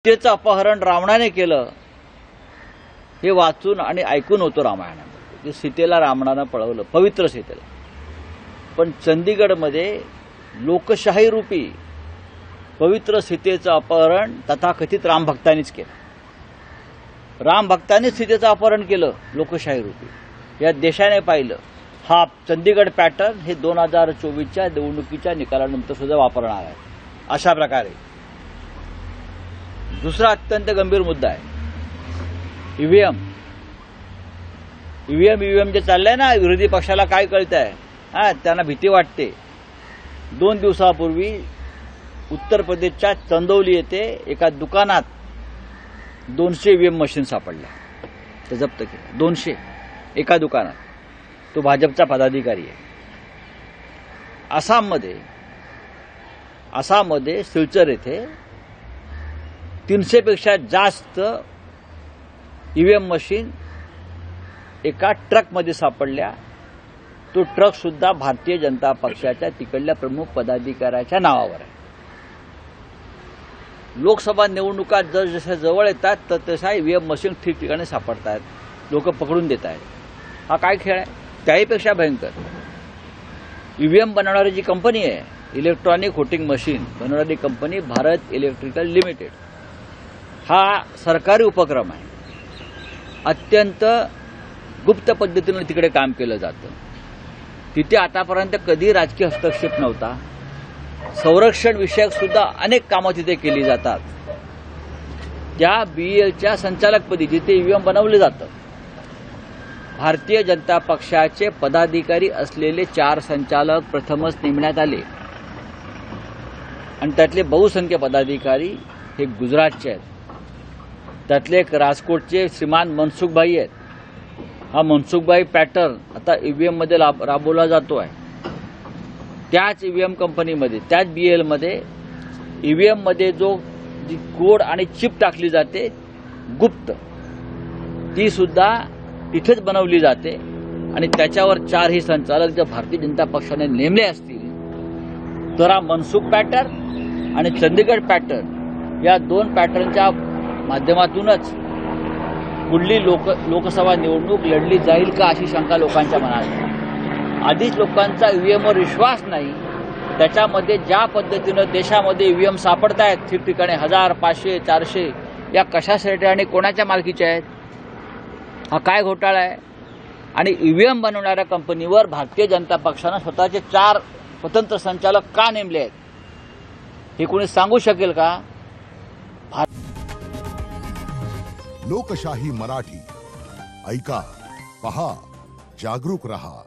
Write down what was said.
सीतेचं अपहरण रावणाने केलं हे वाचून आणि ऐकून होतो रामायणामध्ये. सीतेला रावणानं पळवलं, पवित्र सीतेला. पण चंदीगडमध्ये लोकशाही रूपी पवित्र सीतेचं अपहरण तथाकथित रामभक्तांनीच केलं. रामभक्तांनीच सीतेचं अपहरण केलं लोकशाही रूपी. या देशाने पाहिलं हा चंदीगड पॅटर्न हे 2024च्या निवडणुकीच्या निकालानंतर सुद्धा वापरणार आहे. अशा प्रकारे दुसरा अत्यंत गंभीर मुद्दा आहे ईव्हीएम जे चाललंय ना, विरोधी पक्षाला काय कळतंय, त्यांना भीती वाटते. 2 दिवसापूर्वी उत्तर प्रदेशच्या चंदौली येथे एका दुकानात 200 ईव्हीएम मशीन सापडल्या, ते जप्त केल्या. 200 एका दुकानात. तो भाजपचा पदाधिकारी आहे. आसाममध्ये सिलचर येथे 300 पेक्षा जास्त ईव्हीएम मशीन एका ट्रकमध्ये सापडल्या. तो ट्रक सुद्धा भारतीय जनता पक्षाच्या तिकडल्या प्रमुख पदाधिकाऱ्याच्या नावावर आहे. लोकसभा निवडणुका जसं जवळ येतात तर तसा ईव्हीएम मशीन ठिकठिकाणी सापडतात, लोक पकडून देत आहेत. हा काय खेळ आहे? त्याहीपेक्षा भयंकर ईव्हीएम बनवणारी जी कंपनी आहे, इलेक्ट्रॉनिक व्होटिंग मशीन बनवणारी कंपनी भारत इलेक्ट्रिकल लिमिटेड, हा सरकारी उपक्रम आहे. अत्यंत गुप्त पद्धतीने तिकडे काम केलं जातं. तिथे आतापर्यंत कधी राजकीय हस्तक्षेप नव्हता. संरक्षण विषयक सुद्धा अनेक कामं तिथे केली जातात. त्या बीईएलच्या संचालकपदी जिथे ईव्हीएम बनवले जातं, भारतीय जनता पक्षाचे पदाधिकारी असलेले 4 संचालक प्रथमच नेमण्यात आले आणि त्यातले बहुसंख्य पदाधिकारी हे गुजरातचे आहेत. त्यातले एक राजकोटचे श्रीमान मनसुखभाई आहेत. हा मनसुखभाई पॅटर्न आता ईव्हीएम मध्ये राबवला जातो आहे. त्याच ईव्हीएम कंपनीमध्ये, त्याच बीएलमध्ये ईव्हीएम मध्ये जी कोड आणि चिप टाकली जाते गुप्त, ती सुद्धा तिथेच बनवली जाते. आणि त्याच्यावर 4 ही संचालक जर भारतीय जनता पक्षाने नेमले असतील तर हा मनसुख पॅटर्न आणि चंदीगड पॅटर्न या 2 पॅटर्नच्या माध्यमातूनच पुढली लोकसभा निवडणूक लढली जाईल का अशी शंका लोकांच्या मनात आहे. आधीच लोकांचा ईव्हीएमवर विश्वास नाही. त्याच्यामध्ये ज्या पद्धतीनं देशामध्ये ईव्हीएम सापडत आहेत ठिकठिकाणी 1000, 500, 400, या कशासाठी आणि कोणाच्या मालकीच्या आहेत? हा काय घोटाळा आहे? आणि ईव्हीएम बनवणाऱ्या कंपनीवर भारतीय जनता पक्षानं स्वतःचे 4 स्वतंत्र संचालक का नेमले आहेत हे कोणी सांगू शकेल का? लोकशाही मराठी ऐका, पहा, जागरूक रहा.